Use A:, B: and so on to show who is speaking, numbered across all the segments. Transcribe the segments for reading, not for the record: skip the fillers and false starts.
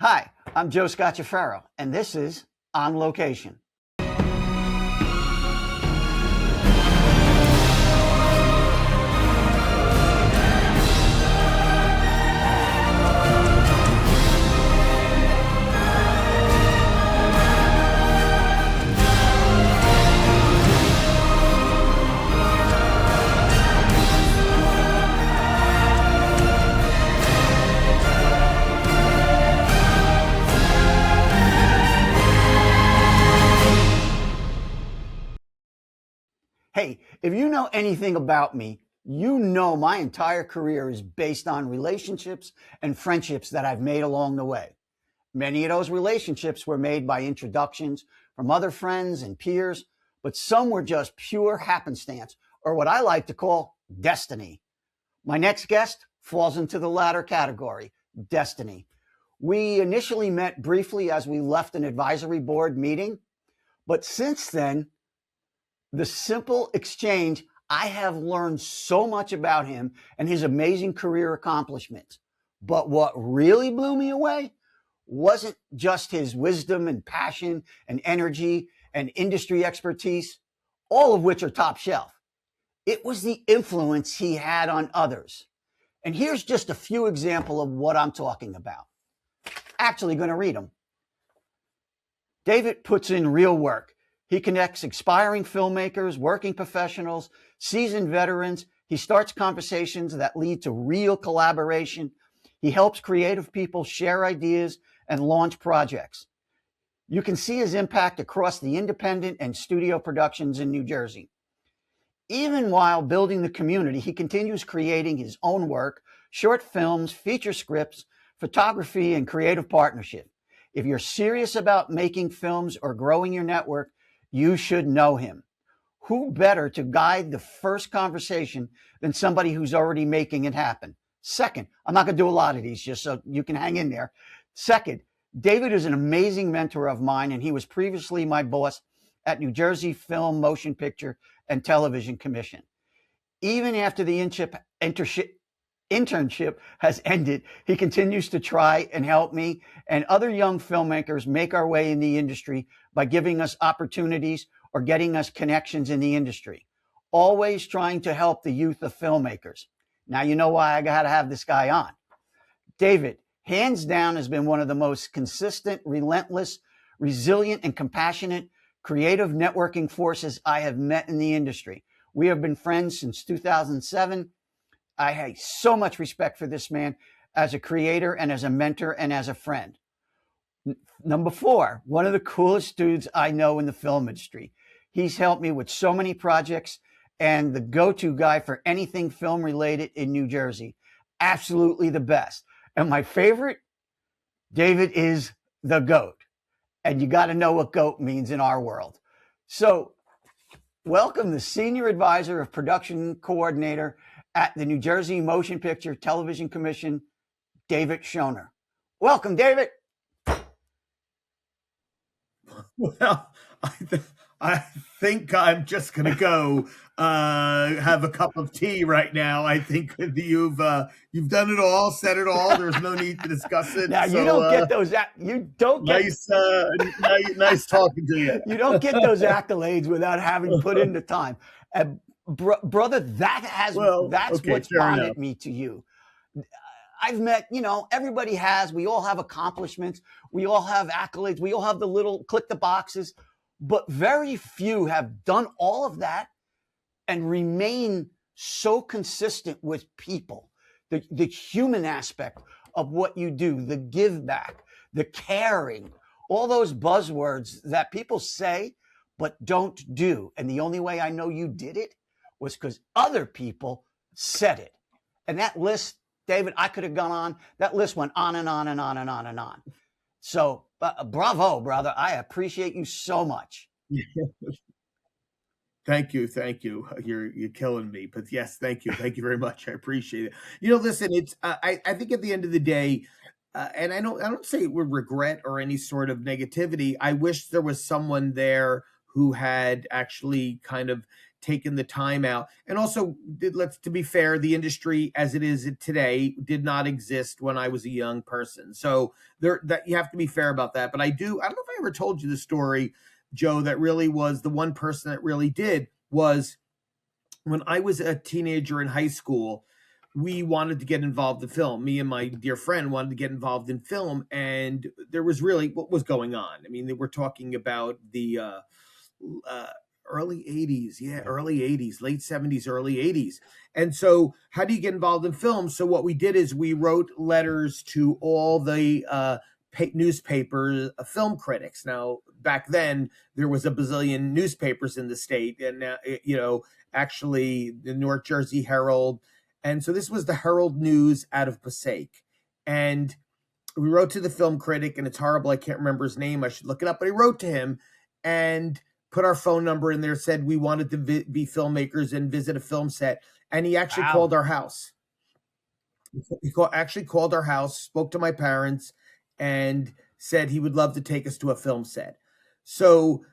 A: Hi, I'm Joe Scacciaferro, and this is On Location. Hey, if you know anything about me, you know my entire career is based on relationships and friendships that I've made along the way. Many of those relationships were made by introductions from other friends and peers, but some were just pure happenstance, or what I like to call destiny. My next guest falls into the latter category, destiny. We initially met briefly as we left an advisory board meeting, but since then, the simple exchange, I have learned so much about him and his amazing career accomplishments. But what really blew me away wasn't just his wisdom and passion and energy and industry expertise, all of which are top shelf. It was the influence he had on others. And here's just a few examples of what I'm talking about. Actually going to read them. David puts in real work. He connects aspiring filmmakers, working professionals, seasoned veterans. He starts conversations that lead to real collaboration. He helps creative people share ideas and launch projects. You can see his impact across the independent and studio productions in New Jersey. Even while building the community, he continues creating his own work, short films, feature scripts, photography, and creative partnership. If you're serious about making films or growing your network, you should know him. Who better to guide the first conversation than somebody who's already making it happen? Second, I'm not going to do a lot of these just so you can hang in there. Second, David is an amazing mentor of mine, and he was previously my boss at New Jersey Film, Motion Picture, and Television Commission. Even after the internship has ended, he continues to try and help me and other young filmmakers make our way in the industry by giving us opportunities or getting us connections in the industry, always trying to help the youth of filmmakers. Now, you know why I got to have this guy on. David, hands down, has been one of the most consistent, relentless, resilient, and compassionate creative networking forces I have met in the industry. We have been friends since 2007. I have so much respect for this man as a creator and as a mentor and as a friend. Number 4, one of the coolest dudes I know in the film industry. He's helped me with so many projects and the go-to guy for anything film related in New Jersey. Absolutely the best. And my favorite, David is the GOAT. And you got to know what GOAT means in our world. So welcome the Senior Advisor of Production Coordinator at the New Jersey Motion Picture Television Commission, David Schoner. Welcome, David.
B: Well, I think I'm just going to go have a cup of tea right now. I think you've done it all, said it all. There's no need to discuss it.
A: Now, you don't get those. You don't get
B: nice talking to you.
A: You don't get those accolades without having put in the time. And brother, that's what's bonded me to you. I've met, everybody we all have accomplishments. We all have accolades. We all have the little click the boxes, but very few have done all of that and remain so consistent with people. The human aspect of what you do, the give back, the caring, all those buzzwords that people say, but don't do. And the only way I know you did it was because other people said it. And that list, David, I could have gone on. That list went on and on and on and on and on. So bravo, brother. I appreciate you so much.
B: Thank you. You're killing me, but yes, thank you very much. I appreciate it. Listen, it's I think at the end of the day, and I don't say it with regret or any sort of negativity. I wish there was someone there who had actually kind of taken the time out. And also, to be fair, the industry as it is today did not exist when I was a young person. So that you have to be fair about that. But I don't know if I ever told you the story, Joe, that really was the one person that really did was when I was a teenager in high school. We wanted to get involved in film. Me and my dear friend wanted to get involved in film. And there was really what was going on. I mean, we're talking about the early 80s. Yeah, early 80s, late 70s, early 80s. And so how do you get involved in film? So what we did is we wrote letters to all the newspaper film critics. Now, back then, there was a bazillion newspapers in the state. And now, actually the North Jersey Herald. And so this was the Herald News out of Passaic. And we wrote to the film critic, and it's horrible. I can't remember his name. I should look it up. But I wrote to him and put our phone number in there, said we wanted to be filmmakers and visit a film set. And he actually called our house. He actually called our house, spoke to my parents, and said he would love to take us to a film set. So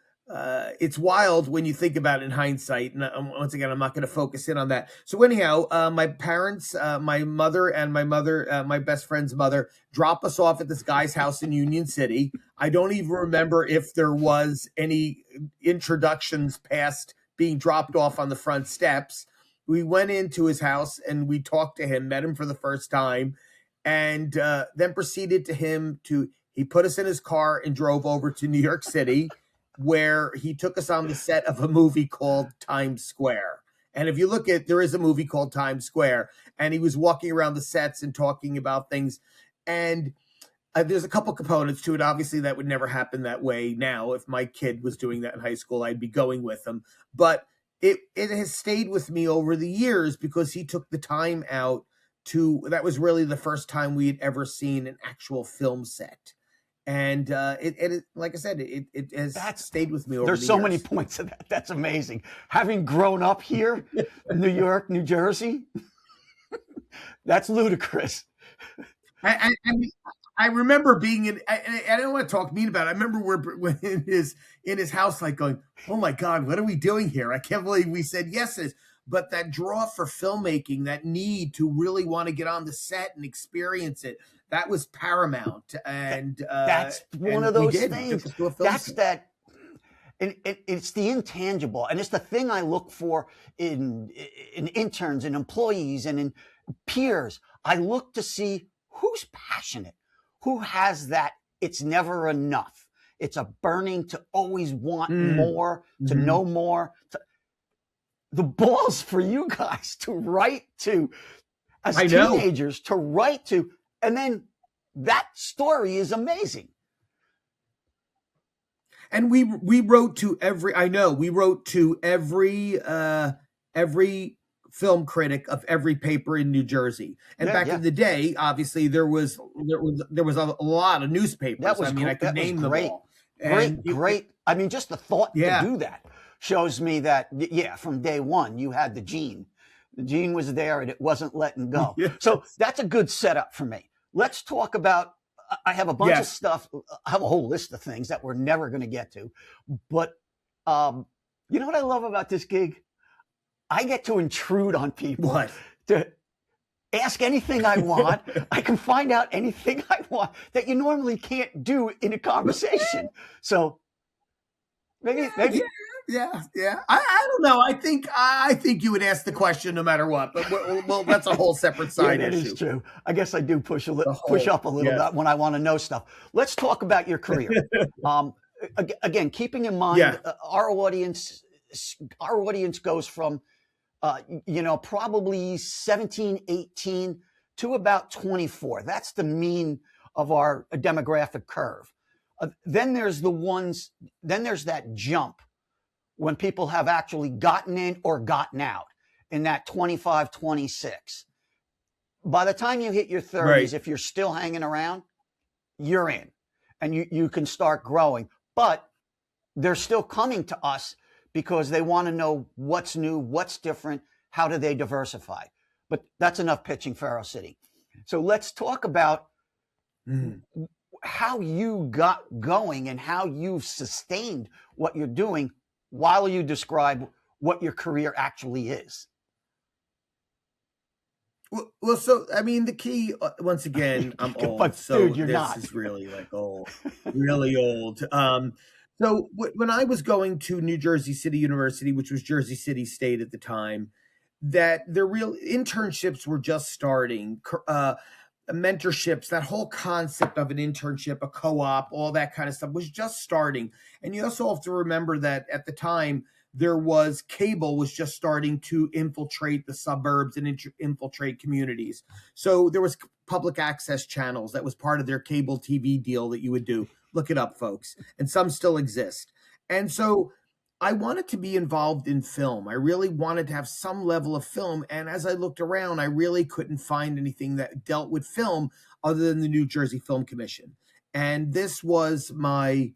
B: it's wild when you think about it in hindsight. And once again, I'm not going to focus in on that. So anyhow, my parents, my mother and my best friend's mother, drop us off at this guy's house in Union City. I don't even remember if there was any introductions past being dropped off on the front steps. We went into his house and we talked to him, met him for the first time, and then proceeded he put us in his car and drove over to New York City, where he took us on the set of a movie called Times Square. And if you look there is a movie called Times Square, and he was walking around the sets and talking about things. And there's a couple components to it. Obviously, that would never happen that way now. If my kid was doing that in high school, I'd be going with him. But it has stayed with me over the years because he took the time out that was really the first time we had ever seen an actual film set. And it like I said, it has stayed with me over the years.
A: There's so many points of that. That's amazing. Having grown up here in New York, New Jersey, that's ludicrous.
B: I remember being I don't want to talk mean about it. I remember we're in his house, like going, oh my God, what are we doing here? I can't believe we said yes to this. But that draw for filmmaking, that need to really want to get on the set and experience it, that was paramount. And
A: that's one of those things. That's that. And it's the intangible, and it's the thing I look for in interns and employees and in peers. I look to see who's passionate, who has that. It's never enough. It's a burning to always want more, to know more. The balls for you guys to write to as teenagers, to write to, and then that story is amazing.
B: And we wrote to every film critic of every paper in New Jersey. And back in the day, obviously there was a lot of newspapers. I could name them all.
A: Great. I mean, just the thought to do that shows me that, from day one, you had the gene. The gene was there and it wasn't letting go. Yes. So that's a good setup for me. Let's talk about, I have a bunch of stuff. I have a whole list of things that we're never going to get to. But you know what I love about this gig? I get to intrude on people. To ask anything I want. I can find out anything I want that you normally can't do in a conversation. So maybe.
B: Yeah. I don't know. I think you would ask the question no matter what. But well, that's a whole separate side issue.
A: That is true. I guess I do push up a little bit when I want to know stuff. Let's talk about your career. Again, keeping in mind our audience goes from probably 17, 18 to about 24. That's the mean of our demographic curve. Then there's that jump when people have actually gotten in or gotten out in that 25, 26. By the time you hit your 30s, if you're still hanging around, you're in and you can start growing. But they're still coming to us because they want to know what's new, what's different, how do they diversify. But that's enough pitching Faro City. So let's talk about how you got going and how you've sustained what you're doing while you describe what your career actually is.
B: Well, so I mean, the key once again, I'm old,
A: But
B: so
A: dude, you're
B: this
A: not.
B: is really like old, really old. So when I was going to New Jersey City University, which was Jersey City State at the time, that the real internships were just starting. Mentorships, that whole concept of an internship, a co-op, all that kind of stuff was just starting. And you also have to remember that at the time, cable was just starting to infiltrate the suburbs and infiltrate communities. So there was public access channels that was part of their cable TV deal that you would do. Look it up, folks. And some still exist. And so I wanted to be involved in film. I really wanted to have some level of film. And as I looked around, I really couldn't find anything that dealt with film other than the New Jersey Film Commission. And this was my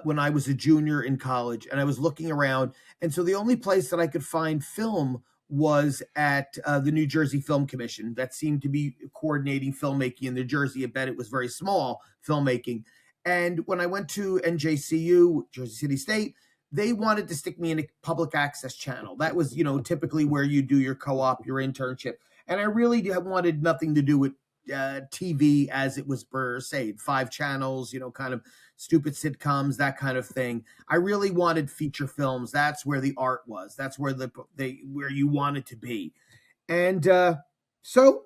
B: when I was a junior in college, and I was looking around. And so the only place that I could find film was at the New Jersey Film Commission that seemed to be coordinating filmmaking in New Jersey. I bet it was very small filmmaking. And when I went to NJCU, Jersey City State, they wanted to stick me in a public access channel. That was, typically where you do your co-op, your internship. And I really wanted nothing to do with TV as it was per se, 5 channels, kind of stupid sitcoms, that kind of thing. I really wanted feature films. That's where the art was. That's where where you wanted to be. And so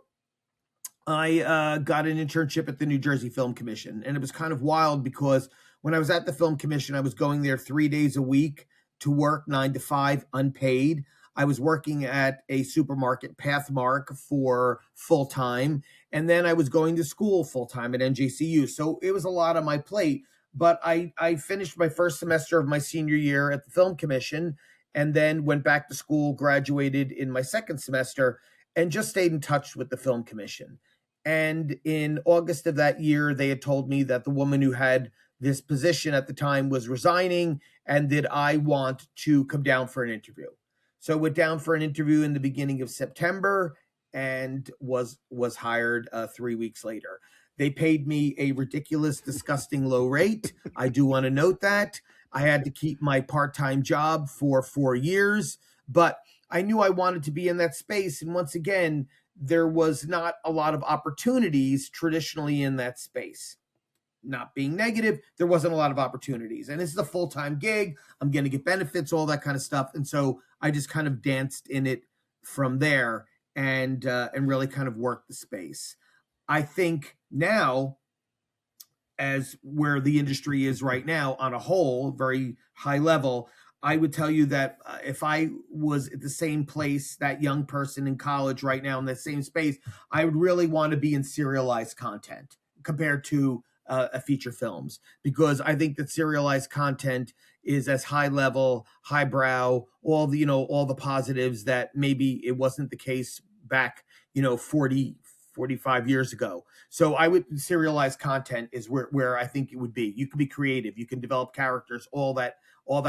B: I got an internship at the New Jersey Film Commission. And it was kind of wild because when I was at the Film Commission, I was going there 3 days a week to work 9 to 5 unpaid. I was working at a supermarket, Pathmark, for full time. And then I was going to school full time at NJCU. So it was a lot on my plate. But I finished my first semester of my senior year at the Film Commission and then went back to school, graduated in my second semester, and just stayed in touch with the Film Commission. And in August of that year, they had told me that the woman who had this position at the time was resigning and did I want to come down for an interview. So I went down for an interview in the beginning of September and was hired 3 weeks later. They paid me a ridiculous, disgusting low rate. I do want to note that. I had to keep my part-time job for 4 years, but I knew I wanted to be in that space. And once again, there was not a lot of opportunities traditionally in that space. Not being negative, there wasn't a lot of opportunities. And this is a full-time gig. I'm going to get benefits, all that kind of stuff. And so I just kind of danced in it from there and really kind of worked the space. I think now, as where the industry is right now on a whole, very high level, I would tell you that if I was at the same place, that young person in college right now in the same space, I would really want to be in serialized content compared to feature films, because I think that serialized content is as high level, highbrow, all the positives that maybe it wasn't the case back, 45 years ago. So serialized content is where I think it would be. You can be creative, you can develop characters, all that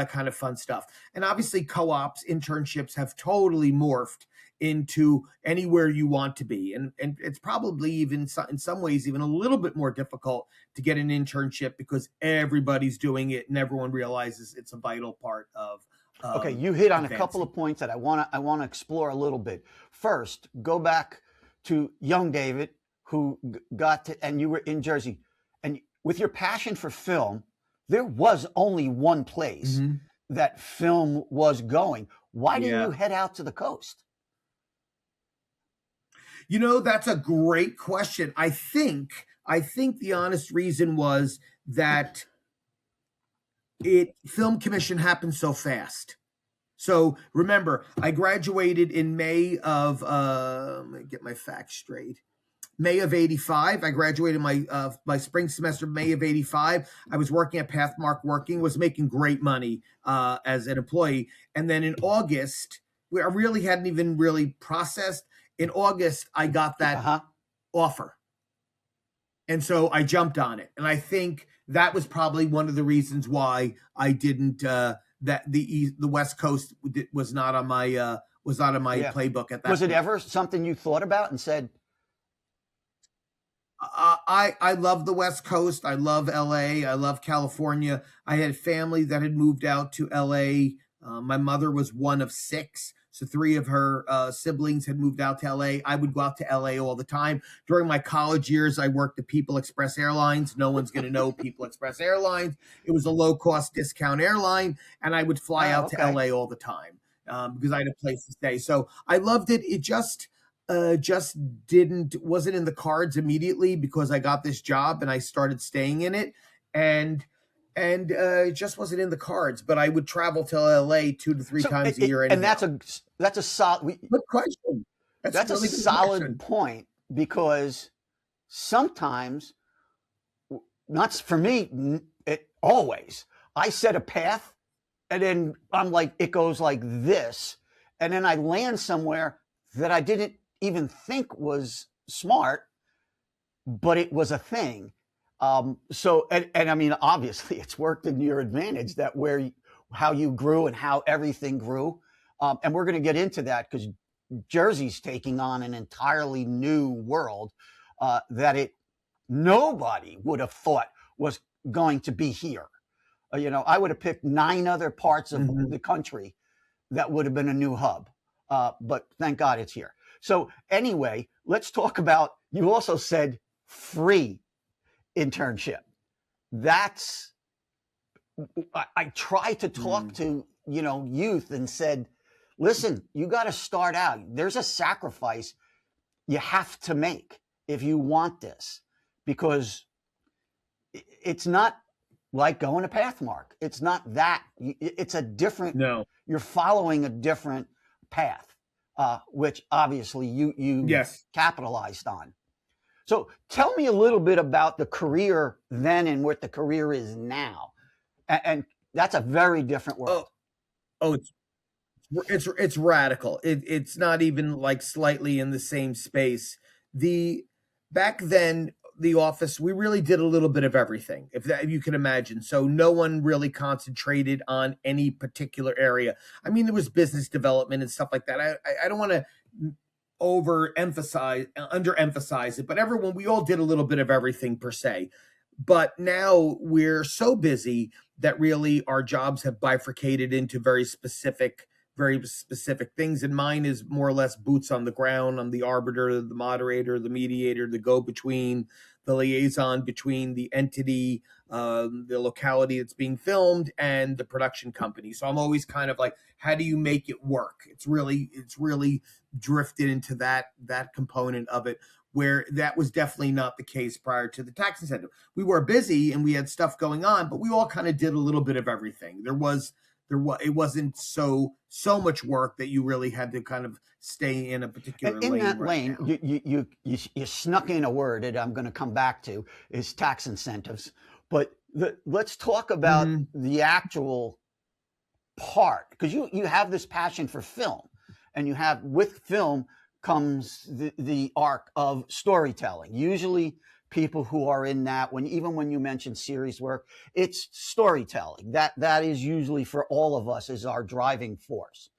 B: kind of fun stuff. And obviously co-ops, internships have totally morphed into anywhere you want to be. And it's probably even in some ways even a little bit more difficult to get an internship because everybody's doing it and everyone realizes it's a vital part of
A: okay, you hit on
B: advancing.
A: a couple of points that I want to explore a little bit. First, go back to young David, who got to, and you were in Jersey, and with your passion for film, there was only one place that film was going. Why didn't you head out to the coast?
B: That's a great question. I think the honest reason was that Film Commission happened so fast. So remember, I graduated in May of, let me get my facts straight. May of 85. I graduated my spring semester, May of 85. I was working at Pathmark, was making great money as an employee. And then in August, I really hadn't even really processed. In August, I got that offer. And so I jumped on it. And I think that was probably one of the reasons why I didn't, that the West Coast was not on my playbook at that
A: Was
B: point.
A: it ever something you thought about and said,
B: I love the West Coast. I love LA. I love California. I had family that had moved out to LA My mother was one of 6. So 3 of her siblings had moved out to LA. I would go out to LA all the time. During my college years, I worked at People Express Airlines. No one's going to know People Express Airlines. It was a low-cost discount airline, and I would fly out to LA all the time because I had a place to stay. So I loved it. It just wasn't in the cards immediately because I got this job and I started staying in it. And it just wasn't in the cards, but I would travel to LA 2 to 3 times a year.
A: And that's a solid.
B: Good question.
A: That's really a solid point, because sometimes, not for me, always I set a path, and then I'm like, it goes like this, and then I land somewhere that I didn't even think was smart, but it was a thing. So, and I mean, obviously it's worked in your advantage that how you grew and how everything grew. And we're going to get into that because Jersey's taking on an entirely new world that nobody would have thought was going to be here. I would have picked 9 other parts of the country that would have been a new hub. But thank God it's here. So anyway, let's talk about, you also said free internship. I try to talk to, youth and said, listen, you got to start out. There's a sacrifice you have to make if you want this, because it's not like going to Pathmark. It's not that. It's a different, you're following a different path, which obviously you capitalized on. So tell me a little bit about the career then and what the career is now. And that's a very different world.
B: It's radical. It's not even like slightly in the same space. Back then, the office, we really did a little bit of everything, if you can imagine. So no one really concentrated on any particular area. I mean, there was business development and stuff like that. I don't want to underemphasize it, but we all did a little bit of everything per se. But now we're so busy that really our jobs have bifurcated into very specific things. And mine is more or less boots on the ground. I'm the arbiter, the moderator, the mediator, the go-between, the liaison between the entity, the locality that's being filmed, and the production company. So I'm always kind of like, how do you make it work? It's really drifted into that component of it, where that was definitely not the case prior to the tax incentive. We were busy and we had stuff going on, but we all kind of did a little bit of everything. It wasn't so much work that you really had to kind of stay in a particular lane.
A: In that lane, you snuck in a word that I'm going to come back to, is tax incentives. But let's talk about the actual part, because you have this passion for film, and with film comes the arc of storytelling. Usually people who are in that, even when you mention series work, it's storytelling. That is usually, for all of us, is our driving force.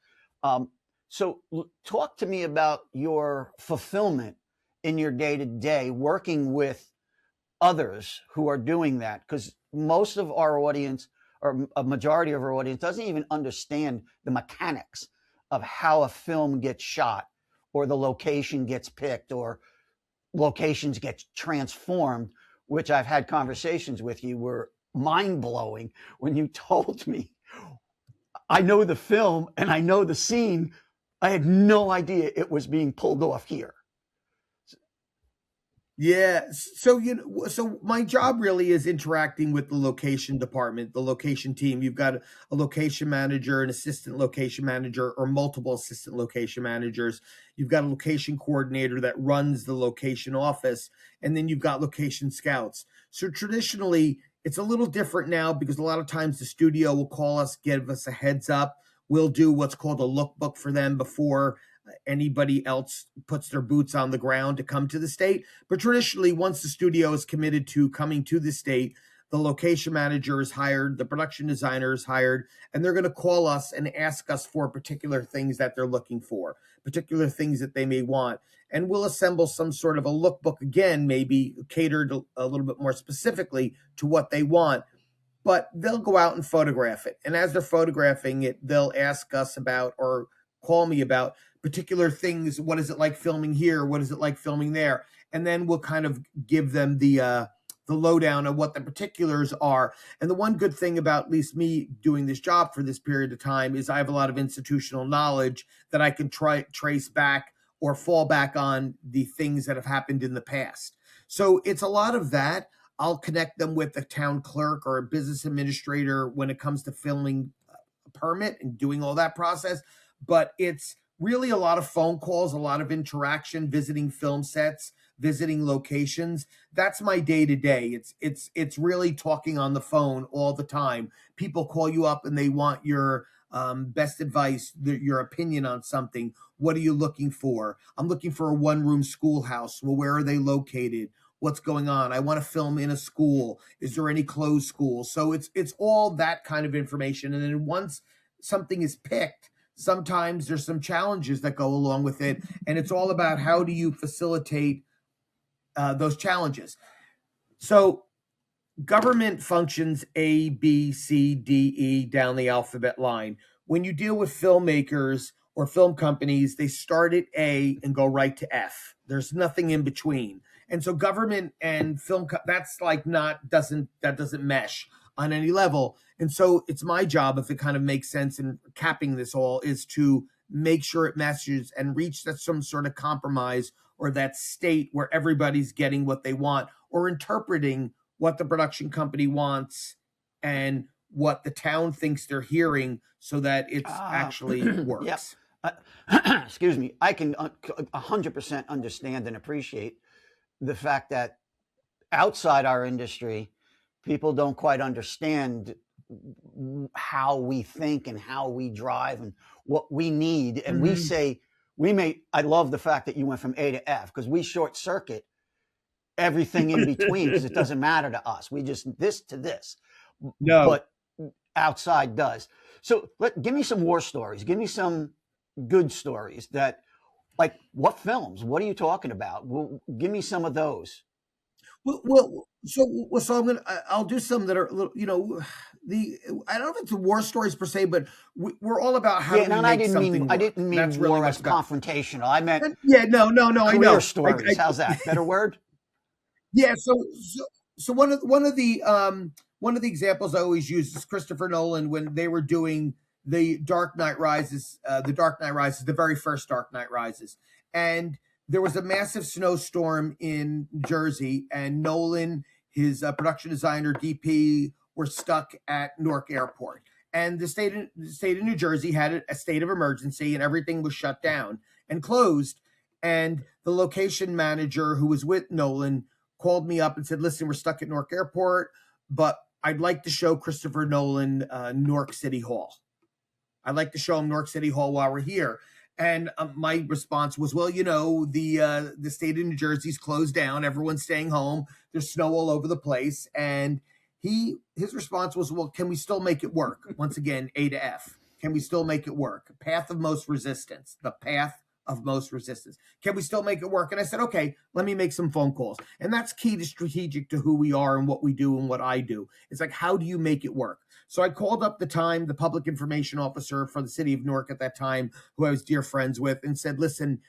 A: So talk to me about your fulfillment in your day-to-day working with others who are doing that, because most of our audience, or a majority of our audience, doesn't even understand the mechanics of how a film gets shot, or the location gets picked, or locations get transformed, which I've had conversations with you were mind-blowing when you told me, I know the film and I know the scene. I had no idea it was being pulled off here.
B: Yeah. So my job really is interacting with the location department, the location team. You've got a location manager, an assistant location manager, or multiple assistant location managers. You've got a location coordinator that runs the location office, and then you've got location scouts. So traditionally, it's a little different now, because a lot of times the studio will call us, give us a heads up. We'll do what's called a lookbook for them before anybody else puts their boots on the ground to come to the state. But traditionally, once the studio is committed to coming to the state, the location manager is hired, the production designer is hired, and they're going to call us and ask us for particular things that they're looking for, particular things that they may want. And we'll assemble some sort of a lookbook, again, maybe catered a little bit more specifically to what they want. but they'll go out and photograph it. And as they're photographing it, they'll ask us about or call me about particular things. What is it like filming here? What is it like filming there? And then we'll kind of give them the lowdown of what the particulars are. And the one good thing about at least me doing this job for this period of time is I have a lot of institutional knowledge that I can trace back or fall back on the things that have happened in the past. So it's a lot of that. I'll connect them with a town clerk or a business administrator when it comes to filming a permit and doing all that process. But it's really a lot of phone calls, a lot of interaction, visiting film sets, visiting locations. That's my day to day. It's really talking on the phone all the time. People call you up and they want your best advice, your opinion on something. What are you looking for? I'm looking for a one-room schoolhouse. Well, where are they located? What's going on? I want to film in a school. Is there any closed schools? So it's all that kind of information. And then once something is picked, sometimes there's some challenges that go along with it. And it's all about how do you facilitate those challenges. So government functions A, B, C, D, E down the alphabet line. When you deal with filmmakers or film companies, they start at A and go right to F. There's nothing in between. And so government and film, that's like that doesn't mesh on any level. And so it's my job, if it kind of makes sense in capping this all, is to make sure it meshes and reach that some sort of compromise or that state where everybody's getting what they want or interpreting what the production company wants and what the town thinks they're hearing so that it actually works.
A: Excuse me. I can 100% understand and appreciate the fact that outside our industry, people don't quite understand how we think and how we drive and what we need. And we say, I love the fact that you went from A to F because we short circuit everything in between because it doesn't matter to us. We just this to this.
B: No.
A: But outside does. So give me some war stories. Give me some good stories that, like, what films? What are you talking about? Well, give me some of those.
B: So I'll do some that are, I don't know if it's war stories per se, but we're all about how do we make something work.
A: I didn't mean
B: That's
A: war
B: really
A: as confrontational. I meant
B: no, I know.
A: Stories. How's that? Better word?
B: Yeah. So one of the examples I always use is Christopher Nolan when they were doing the Dark Knight Rises, the very first Dark Knight Rises, and there was a massive snowstorm in Jersey, and Nolan, his production designer, DP, were stuck at Newark Airport. And the state of New Jersey had a state of emergency, and everything was shut down and closed. And the location manager, who was with Nolan, called me up and said, "Listen, we're stuck at Newark Airport, but I'd like to show Christopher Nolan Newark City Hall. I'd like to show him Newark City Hall while we're here." And my response was, well, the state of New Jersey's closed down. Everyone's staying home. There's snow all over the place. And his response was, well, can we still make it work? Once again, A to F. Can we still make it work? Path of most resistance. The path of most resistance. Can we still make it work? And I said, okay, let me make some phone calls. And that's key to strategic to who we are and what we do and what I do. It's like, how do you make it work? So I called up the public information officer for the city of Newark at that time, who I was dear friends with, and said, listen,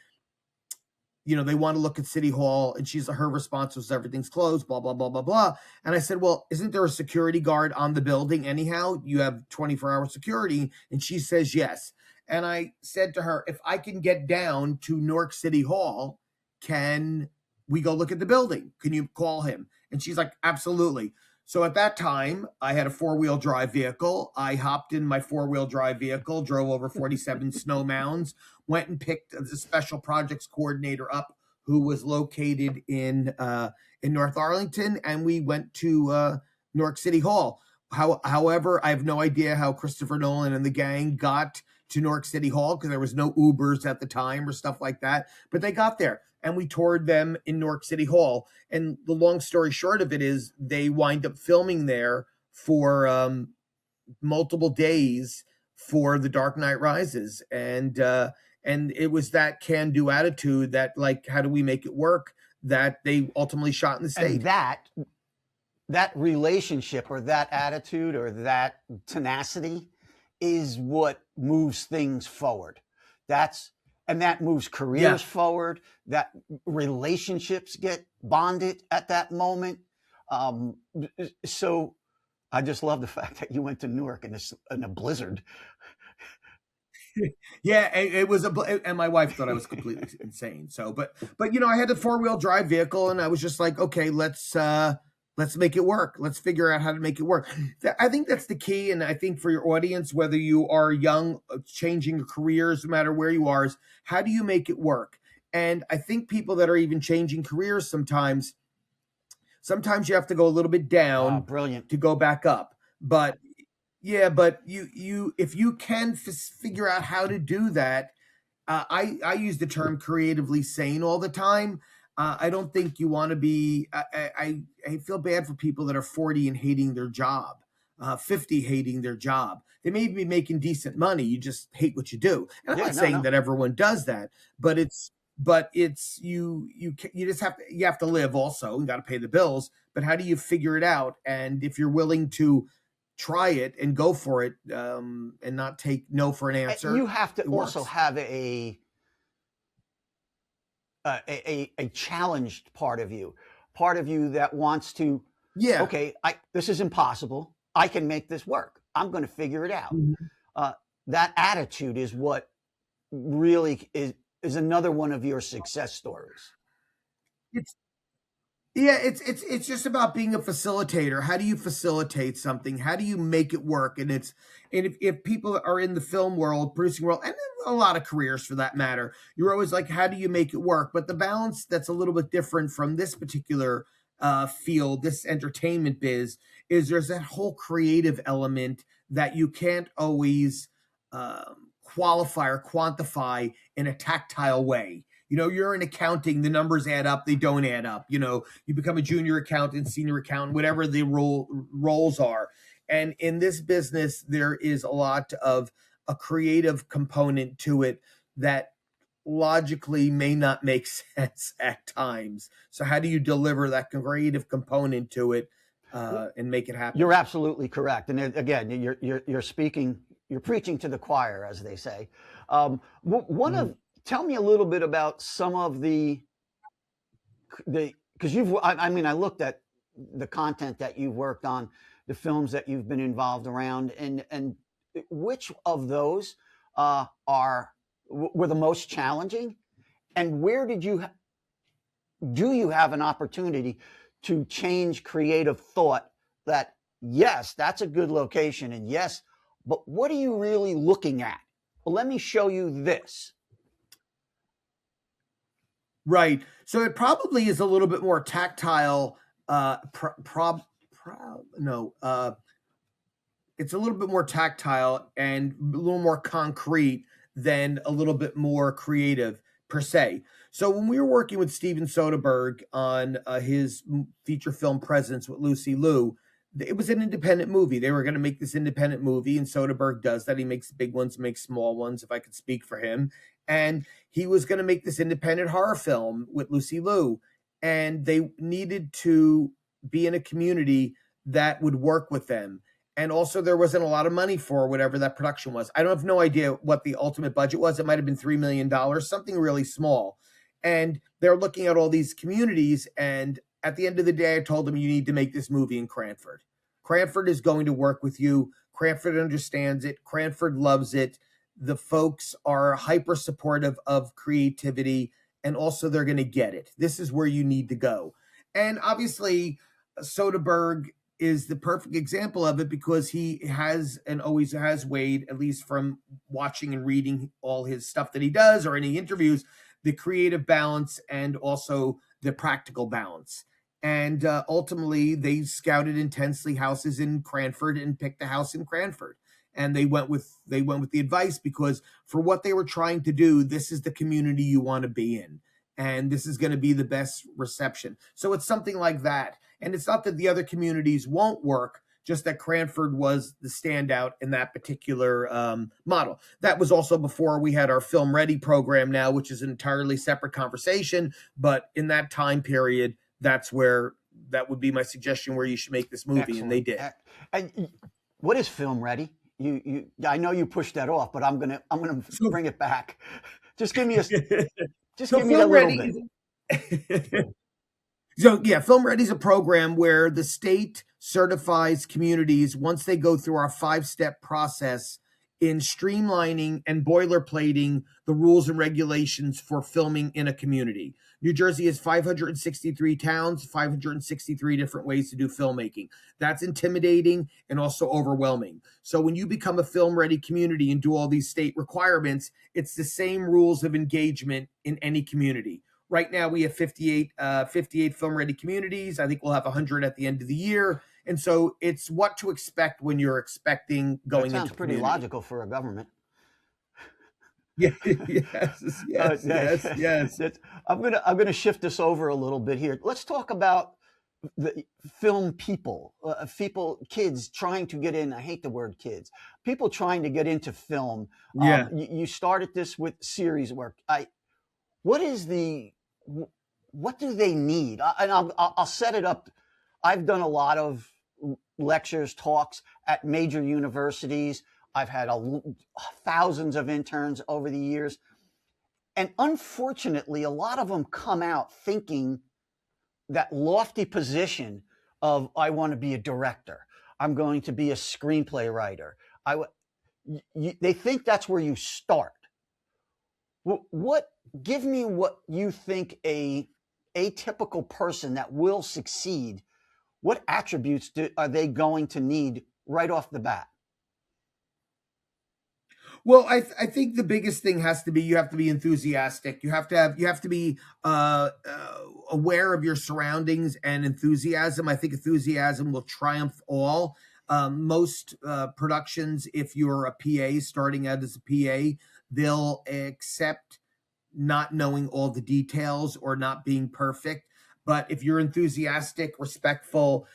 B: they want to look at City Hall. And her response was, everything's closed, blah, blah, blah, blah, blah. And I said, well, isn't there a security guard on the building anyhow? You have 24-hour security. And she says, yes. And I said to her, if I can get down to Newark City Hall, can we go look at the building? Can you call him? And she's like, absolutely. So at that time, I had a 4-wheel drive vehicle. I hopped in my 4-wheel drive vehicle, drove over 47 snow mounds, went and picked the special projects coordinator up, who was located in North Arlington, and we went to Newark City Hall. However, I have no idea how Christopher Nolan and the gang got to Newark City Hall because there was no Ubers at the time or stuff like that. But they got there, and we toured them in Newark City Hall. And the long story short of it is they wind up filming there for multiple days for The Dark Knight Rises. And it was that can-do attitude that, like, how do we make it work, that they ultimately shot in the state.
A: And that that relationship or that attitude or that tenacity is what moves things forward. That moves careers forward. That relationships get bonded at that moment. So I just love the fact that you went to Newark in a blizzard.
B: Yeah, it was and my wife thought I was completely insane. So, but I had the 4-wheel drive vehicle, and I was just like, okay, let's make it work. Let's figure out how to make it work. I think that's the key, and I think for your audience, whether you are young, changing careers, no matter where you are, is how do you make it work? And I think people that are even changing careers sometimes you have to go a little bit down,
A: brilliant,
B: to go back up. But yeah, but you if you can figure out how to do that, I use the term creatively sane all the time. I don't think you want to be. I feel bad for people that are 40 and hating their job, 50 hating their job. They may be making decent money. You just hate what you do. And I'm not saying that everyone does that, but it's you just have to live also. You got to pay the bills. But how do you figure it out? And if you're willing to try it and go for it, and not take no for an answer,
A: you have to also have a challenged part of you that wants to, okay, this is impossible. I can make this work. I'm going to figure it out. Mm-hmm. That attitude is what really is another one of your success stories.
B: It's just about being a facilitator. How do you facilitate something? How do you make it work? And if people are in the film world, producing world, and a lot of careers for that matter, you're always like, how do you make it work? But the balance that's a little bit different from this particular field, this entertainment biz, is there's that whole creative element that you can't always qualify or quantify in a tactile way. You're in accounting, the numbers add up, they don't add up. You become a junior accountant, senior accountant, whatever the roles are. And in this business, there is a lot of a creative component to it that logically may not make sense at times. So how do you deliver that creative component to it and make it happen?
A: You're absolutely correct. And again, you're preaching to the choir, as they say. Tell me a little bit about some of because I looked at the content that you've worked on, the films that you've been involved around, and which of those were the most challenging, and where do you have an opportunity to change creative thought that, yes, that's a good location, and yes, but what are you really looking at? Well, let me show you this.
B: Right. So it probably is a little bit more tactile. It's a little bit more tactile and a little more concrete than a little bit more creative per se. So when we were working with Steven Soderbergh on his feature film Presence with Lucy Liu, it was an independent movie. They were going to make this independent movie, and Soderbergh does that. He makes big ones, makes small ones, if I could speak for him. And he was going to make this independent horror film with Lucy Liu, and they needed to be in a community that would work with them. And also there wasn't a lot of money for whatever that production was. I don't have no idea what the ultimate budget was. It might have been $3 million, something really small. And they're looking at all these communities. And at the end of the day, I told them, you need to make this movie in Cranford. Cranford is going to work with you. Cranford understands it. Cranford loves it. The folks are hyper supportive of creativity, and also they're going to get it. This is where you need to go. And obviously, Soderbergh is the perfect example of it because he has and always has weighed, at least from watching and reading all his stuff that he does or any interviews, the creative balance and also the practical balance. And ultimately, they scouted intensely houses in Cranford and picked a house in Cranford. And they went with the advice because for what they were trying to do, this is the community you want to be in. And this is going to be the best reception. So it's something like that. And it's not that the other communities won't work, just that Cranford was the standout in that particular model. That was also before we had our Film Ready program now, which is an entirely separate conversation. But in that time period, that's where that would be my suggestion where you should make this movie.
A: Excellent.
B: And they did.
A: And what is film ready? I know you pushed that off, but I'm gonna bring it back. Just give me a little bit.
B: So yeah, Film Ready is a program where the state certifies communities once they go through our 5-step process in streamlining and boilerplating the rules and regulations for filming in a community. New Jersey has 563 towns, 563 different ways to do filmmaking. That's intimidating and also overwhelming. So when you become a Film Ready community and do all these state requirements, it's the same rules of engagement in any community. Right now, we have 58 Film Ready communities. I think we'll have 100 at the end of the year. And so it's what to expect when you're expecting going into.
A: That sounds pretty logical for a government.
B: Yeah, yes.
A: I'm gonna shift this over a little bit here. Let's talk about the film people, kids trying to get in. I hate the word kids. People trying to get into film.
B: Yeah.
A: You started this with series work. What do they need? And I'll set it up. I've done a lot of lectures, talks at major universities. I've had thousands of interns over the years. And unfortunately, a lot of them come out thinking that lofty position of, I want to be a director. I'm going to be a screenplay writer. They think that's where you start. Give me what you think a typical person that will succeed, what attributes are they going to need right off the bat?
B: Well, I think the biggest thing has to be you have to be enthusiastic. You have to be aware of your surroundings and enthusiasm. I think enthusiasm will triumph all. Most productions, if you're a PA starting out as a PA, they'll accept not knowing all the details or not being perfect. But if you're enthusiastic, respectful,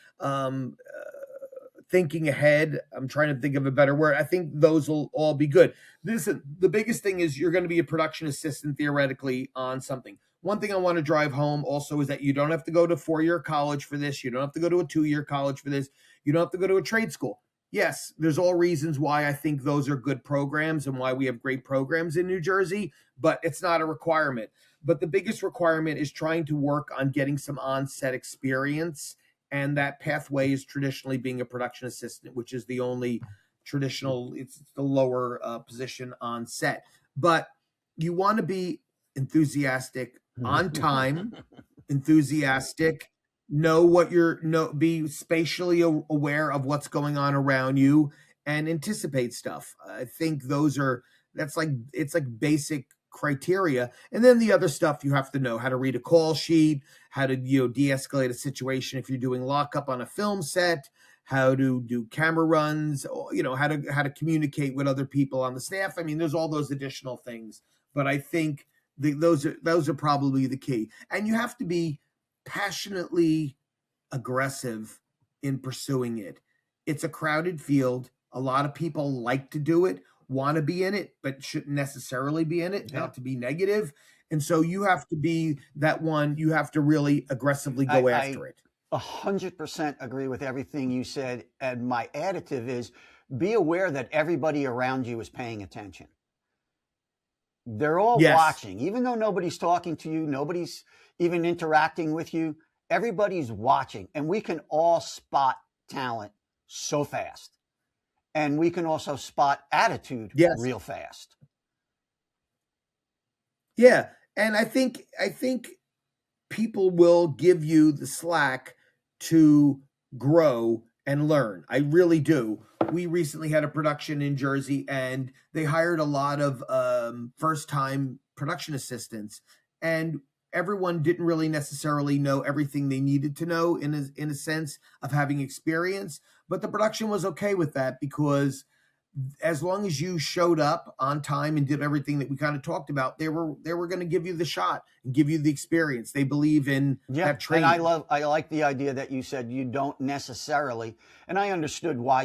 B: thinking ahead, I'm trying to think of a better word, I think those will all be good. Listen, the biggest thing is you're going to be a production assistant theoretically on something. One thing I want to drive home also is that you don't have to go to 4-year college for this. You don't have to go to a 2-year college for this. You don't have to go to a trade school. Yes, there's all reasons why I think those are good programs and why we have great programs in New Jersey, but it's not a requirement. But the biggest requirement is trying to work on getting some on-set experience, and that pathway is traditionally being a production assistant, which is the only traditional, it's the lower position on set. But you want to be enthusiastic, on time, enthusiastic, be spatially aware of what's going on around you and anticipate stuff. I think it's like basic criteria. And then the other stuff you have to know: how to read a call sheet, how to de-escalate a situation if you're doing lockup on a film set, how to do camera runs, how to communicate with other people on the staff. I mean, there's all those additional things, but I think those are probably the key. And you have to be passionately aggressive in pursuing it. It's a crowded field. A lot of people like to do it, want to be in it, but shouldn't necessarily be in it, not to be negative. And so you have to be that one. You have to really aggressively go after it.
A: 100% agree with everything you said. And my additive is be aware that everybody around you is paying attention. They're all watching, even though nobody's talking to you, nobody's even interacting with you. Everybody's watching, and we can all spot talent so fast. And we can also spot attitude real fast.
B: Yeah. And I think people will give you the slack to grow and learn. I really do. We recently had a production in Jersey, and they hired a lot of first-time production assistants, and everyone didn't really necessarily know everything they needed to know in a sense of having experience. But the production was okay with that, because as long as you showed up on time and did everything that we kind of talked about, they were going to give you the shot and give you the experience. They believe in that training.
A: And I like the idea that you said you don't necessarily, and I understood why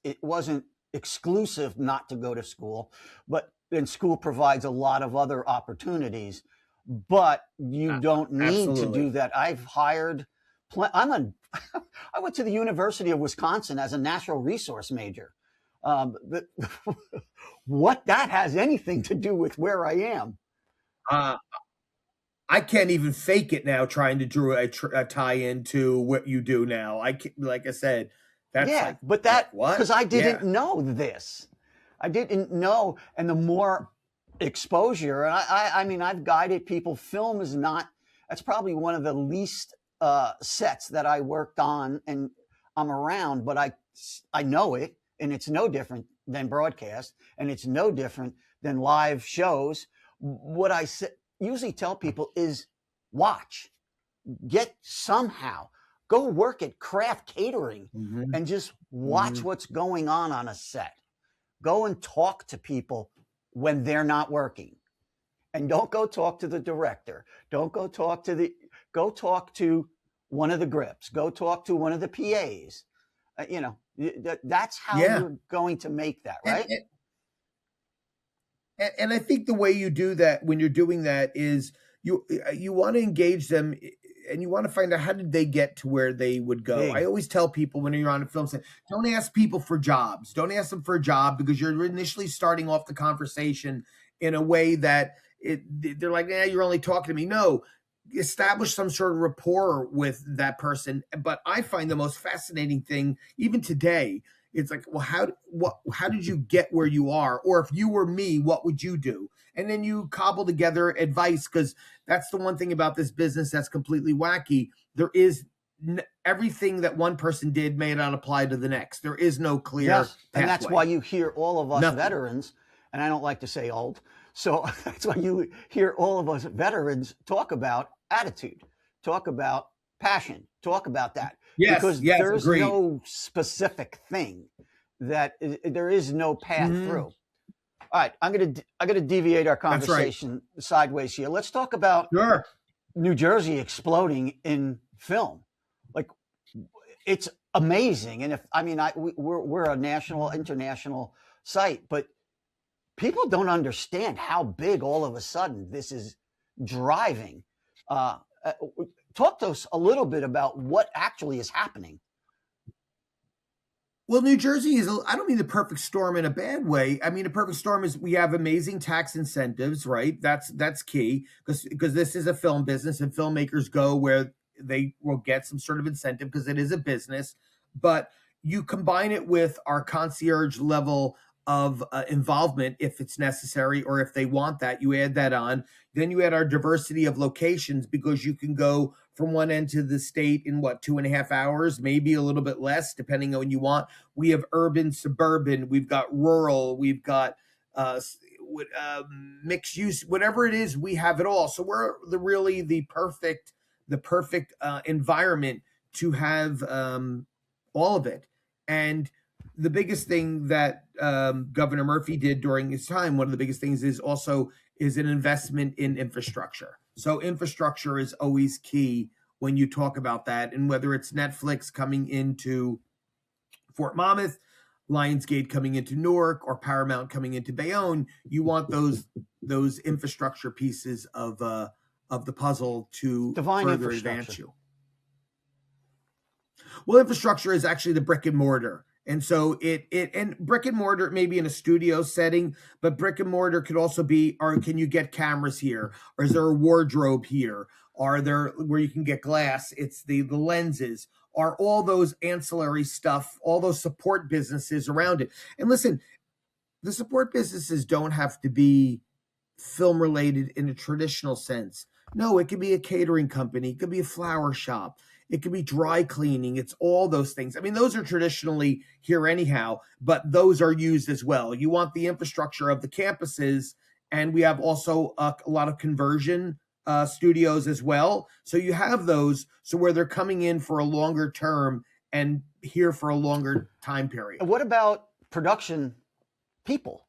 A: it wasn't exclusive not to go to school, but then school provides a lot of other opportunities, but you don't need to do that. I've hired I went to the University of Wisconsin as a natural resource major. But what that has anything to do with where I am?
B: I can't even fake it now trying to draw a tie into what you do now. I can't, like I said, that's like,
A: but that,
B: what?
A: because I didn't know this. I didn't know. And the more exposure, and I mean, I've guided people. Film is not, that's probably one of the least sets that I worked on and I'm around, but I know it, and it's no different than broadcast, and it's no different than live shows. What I usually tell people is watch, get somehow, go work at craft catering and just watch what's going on a set. Go and talk to people when they're not working, and don't go talk to the director. Don't go talk to go talk to one of the grips, go talk to one of the PAs. That's how you're going to make that, right?
B: And I think the way you do that when you're doing that is you want to engage them, and you want to find out how did they get to where they would go. I always tell people when you're on a film set, don't ask people for jobs. Don't ask them for a job, because you're initially starting off the conversation in a way that they're like, you're only talking to me. No, establish some sort of rapport with that person. But I find the most fascinating thing, even today, it's like, well, how did you get where you are? Or if you were me, what would you do? And then you cobble together advice, because that's the one thing about this business that's completely wacky. There is everything that one person did may not apply to the next. There is no clear pathway.
A: And that's why you hear all of us veterans, and I don't like to say old, so that's why you hear all of us veterans talk about attitude, talk about passion, talk about that. Because there's no specific thing that there is no path through. All right, I'm gonna deviate our conversation sideways here. Let's talk about New Jersey exploding in film. Like, it's amazing, and we're a national, international site, but people don't understand how big all of a sudden this is driving. Talk to us a little bit about what actually is happening.
B: Well, New Jersey is, I don't mean the perfect storm in a bad way. I mean, the perfect storm is we have amazing tax incentives, right? That's key, because this is a film business, and filmmakers go where they will get some sort of incentive because it is a business. But you combine it with our concierge level of involvement if it's necessary, or if they want that, you add that on. Then you add our diversity of locations, because you can go from one end to the state in 2.5 hours, maybe a little bit less, depending on what you want. We have urban, suburban, we've got rural, we've got mixed use, whatever it is, we have it all. So we're really the perfect environment to have all of it. And the biggest thing that Governor Murphy did during his time, one of the biggest things is an investment in infrastructure. So infrastructure is always key when you talk about that. And whether it's Netflix coming into Fort Monmouth, Lionsgate coming into Newark, or Paramount coming into Bayonne, you want those infrastructure pieces of the puzzle to further advance you. Well, infrastructure is actually the brick and mortar. And so and brick and mortar may be in a studio setting, but brick and mortar could also be, or can you get cameras here? Or is there a wardrobe here? Are there where you can get glass? It's the lenses. Are all those ancillary stuff, all those support businesses around it. And listen, the support businesses don't have to be film related in a traditional sense. No, it could be a catering company. It could be a flower shop. It could be dry cleaning. It's all those things. I mean, those are traditionally here anyhow, but those are used as well. You want the infrastructure of the campuses, and we have also a lot of conversion studios as well. So you have those, so where they're coming in for a longer term and here for a longer time period.
A: And what about production people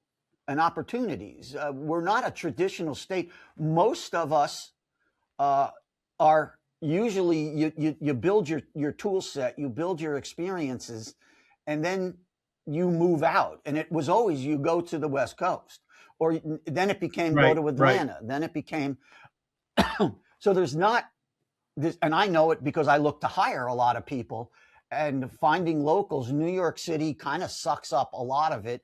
A: and opportunities? We're not a traditional state. Most of us are usually you build your tool set, you build your experiences, and then you move out. And it was always you go to the West Coast, or then it became go to Atlanta. Then it became so there's not this, and I know it because I look to hire a lot of people, and finding locals. New York City kind of sucks up a lot of it,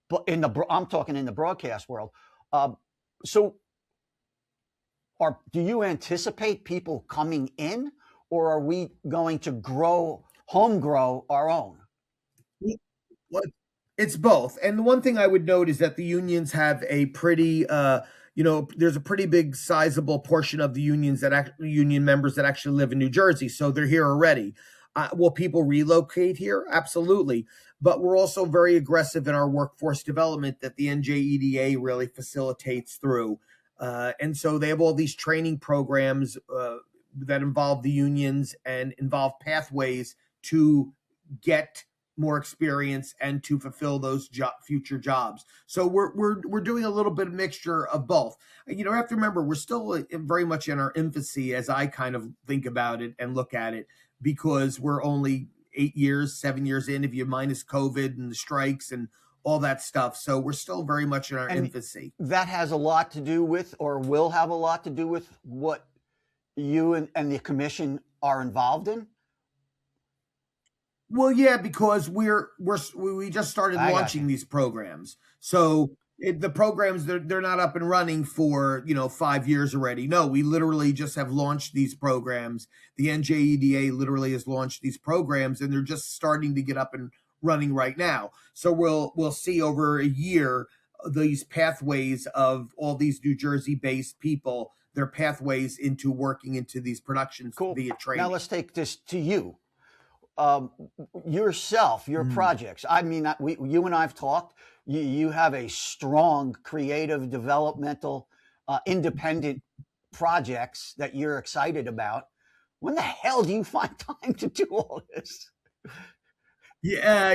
A: but I'm talking in the broadcast world. So, do you anticipate people coming in, or are we going to home grow our own?
B: Well, it's both. And the one thing I would note is that the unions have a pretty, there's a pretty big sizable portion of the union members that actually live in New Jersey. So they're here already. Will people relocate here? Absolutely. But we're also very aggressive in our workforce development that the NJEDA really facilitates through. And so they have all these training programs that involve the unions and involve pathways to get more experience and to fulfill those future jobs. So we're doing a little bit of mixture of both. You have to remember, we're still very much in our infancy as I kind of think about it and look at it, because we're only 7 years in, if you minus COVID and the strikes and all that stuff. So we're still very much in our infancy.
A: That has a lot to do with, or will have a lot to do with, what you and the commission are involved in.
B: Well, yeah, because we just started launching these programs. So the programs, they're not up and running for 5 years already. No, we literally just have launched these programs. The NJEDA literally has launched these programs, and they're just starting to get up and running right now. So we'll see over a year these pathways of all these New Jersey-based people, their pathways into working into these productions via training.
A: Now let's take this to you. Yourself, your projects. I mean, you and I've talked. You have a strong creative, developmental, independent projects that you're excited about. When the hell do you find time to do all this?
B: Yeah,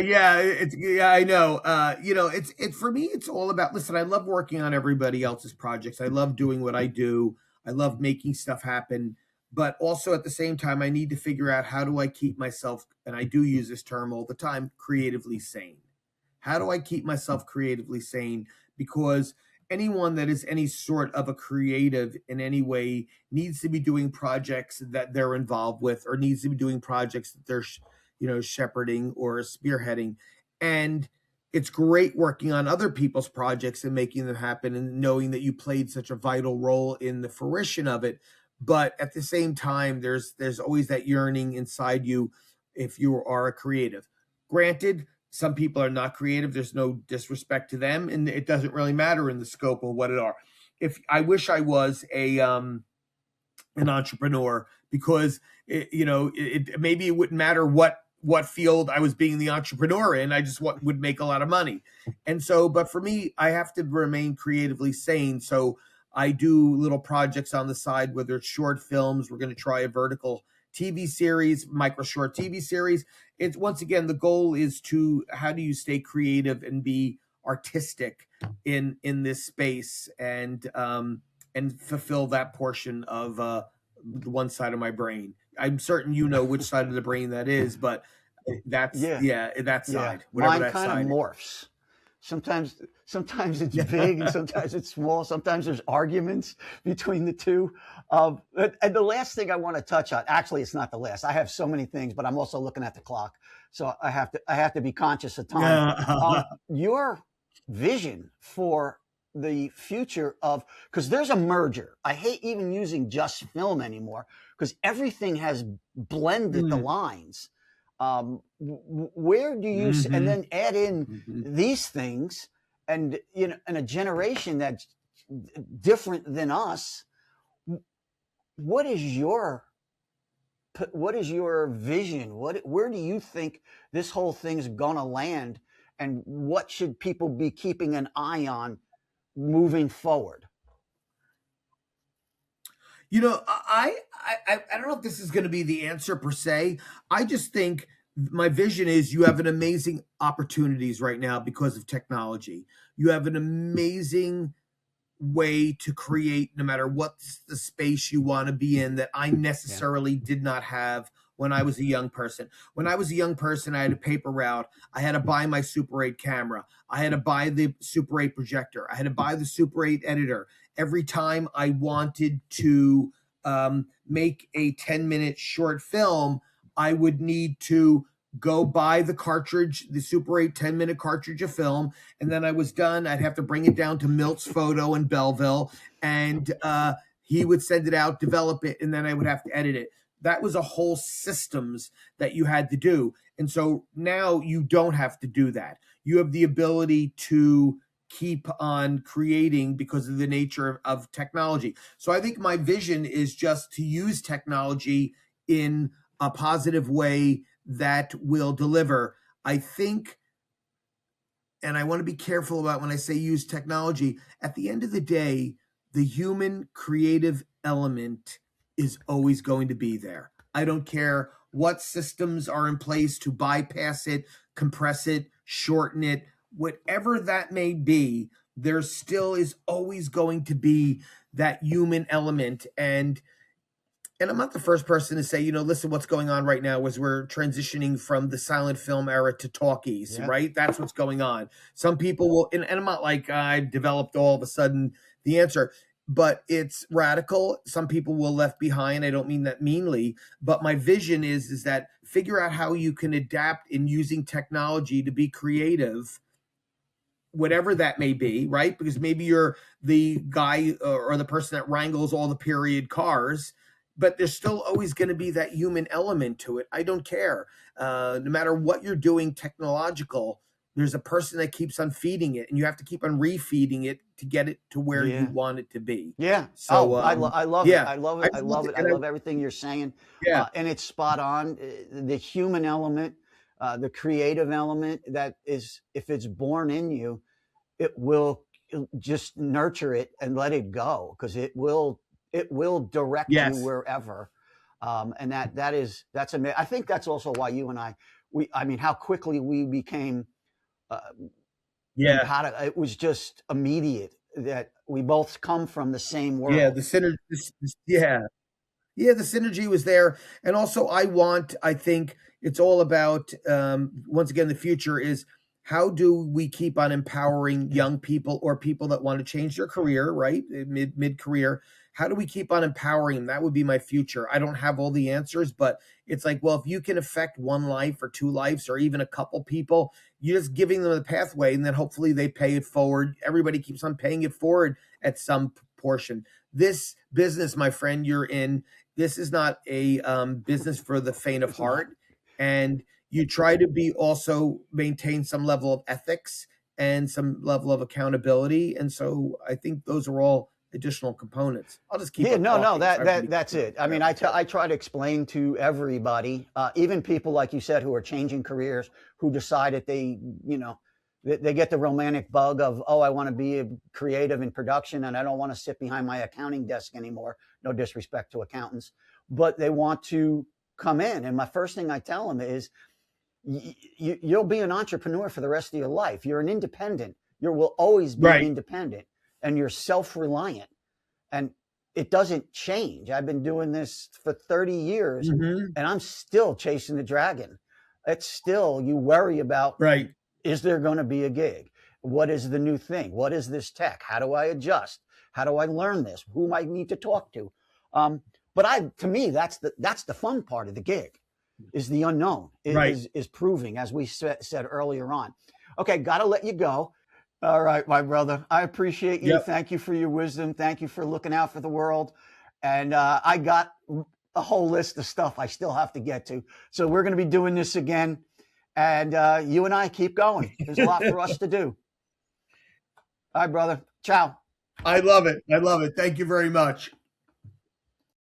B: I know. It's for me, it's all about, listen, I love working on everybody else's projects. I love doing what I do. I love making stuff happen. But also at the same time, I need to figure out, how do I keep myself, and I do use this term all the time, creatively sane? How do I keep myself creatively sane? Because anyone that is any sort of a creative in any way needs to be doing projects that they're involved with, or needs to be doing projects that they're shepherding or spearheading. And it's great working on other people's projects and making them happen, and knowing that you played such a vital role in the fruition of it. But at the same time, there's always that yearning inside you if you are a creative. Granted, some people are not creative. There's no disrespect to them, and it doesn't really matter in the scope of what it are. If I wish I was an entrepreneur, because maybe it wouldn't matter what field I was being the entrepreneur in. I just would make a lot of money. And so, but for me, I have to remain creatively sane. So I do little projects on the side, whether it's short films. We're going to try a vertical TV series, micro short TV series. It's, once again, the goal is how do you stay creative and be artistic in this space, and fulfill that portion of the one side of my brain. I'm certain which side of the brain that is, but that's that side.
A: Mine kind of morphs. Sometimes it's big, and sometimes it's small. Sometimes there's arguments between the two. And the last thing I want to touch on, actually, it's not the last. I have so many things, but I'm also looking at the clock, so I have to be conscious of time. Your vision for the future of, because there's a merger. I hate even using just film anymore, because everything has blended the lines. Where do you and then add in these things, and in a generation that's different than us? What is your vision? Where do you think this whole thing's gonna land, and what should people be keeping an eye on moving forward?
B: I don't know if this is going to be the answer per se. I just think my vision is, you have an amazing opportunities right now because of technology. You have an amazing way to create, no matter what the space you want to be in, that I necessarily did not have when I was a young person. When I was a young person, I had a paper route. I had to buy my Super 8 camera. I had to buy the Super 8 projector. I had to buy the Super 8 editor. Every time I wanted to make a 10-minute short film, I would need to go buy the cartridge, the Super 8 10-minute cartridge of film, and then I was done. I'd have to bring it down to Milt's Photo in Belleville, and he would send it out, develop it, and then I would have to edit it. That was a whole systems that you had to do. And so now you don't have to do that. You have the ability to keep on creating because of the nature of technology. So I think my vision is just to use technology in a positive way that will deliver. I think, and I want to be careful about when I say use technology, at the end of the day, the human creative element is always going to be there. I don't care what systems are in place to bypass it, compress it, shorten it, whatever that may be, there still is always going to be that human element. And I'm not the first person to say, listen, what's going on right now is we're transitioning from the silent film era to talkies, right? That's what's going on. Some people will, and I'm not like I've developed all of a sudden the answer, but it's radical. Some people will left behind. I don't mean that meanly, but my vision is that figure out how you can adapt in using technology to be creative, whatever that may be, right? Because maybe you're the guy or the person that wrangles all the period cars, but there's still always going to be that human element to it. I don't care. No matter what you're doing technological, there's a person that keeps on feeding it, and you have to keep on refeeding it to get it to where you want it to be.
A: Yeah.
B: So
A: I love it. I love it. I love it. I love everything you're saying.
B: Yeah.
A: And it's spot on. The human element, the creative element, that is, if it's born in you, it will just nurture it and let it go, because it will direct you wherever. And that's amazing. I think that's also why you and I mean, how quickly we became, it was just immediate that we both come from the same world.
B: Yeah, the synergy. The synergy was there. And also I think it's all about, once again, the future is, how do we keep on empowering young people or people that want to change their career, right? Mid-career. How do we keep on empowering them? That would be my future. I don't have all the answers, but it's like, well, if you can affect one life or two lives or even a couple people, you're just giving them the pathway, and then hopefully they pay it forward. Everybody keeps on paying it forward at some portion. This business, my friend, you're in, this is not a business for the faint of heart. And you try to maintain some level of ethics and some level of accountability. And so I think those are all additional components. I'll just keep
A: that's it. I mean, I try to explain to everybody, even people like you said who are changing careers, who decided they get the romantic bug of, I want to be a creative in production and I don't want to sit behind my accounting desk anymore. No disrespect to accountants, but they want to come in. And my first thing I tell them is, you'll be an entrepreneur for the rest of your life. You're an independent. You will always be an independent, and you're self-reliant, and it doesn't change. I've been doing this for 30 years, and I'm still chasing the dragon. It's still, you worry about, is there going to be a gig? What is the new thing? What is this tech? How do I adjust? How do I learn this? Who am I need to talk to? But to me, that's the fun part of the gig. Is the unknown, is proving, as we said earlier on. Okay, got to let you go. All right, my brother. I appreciate you. Yep. Thank you for your wisdom. Thank you for looking out for the world. And I got a whole list of stuff I still have to get to. So we're going to be doing this again. And you and I keep going. There's a lot for us to do. All right, brother. Ciao.
B: I love it. Thank you very much.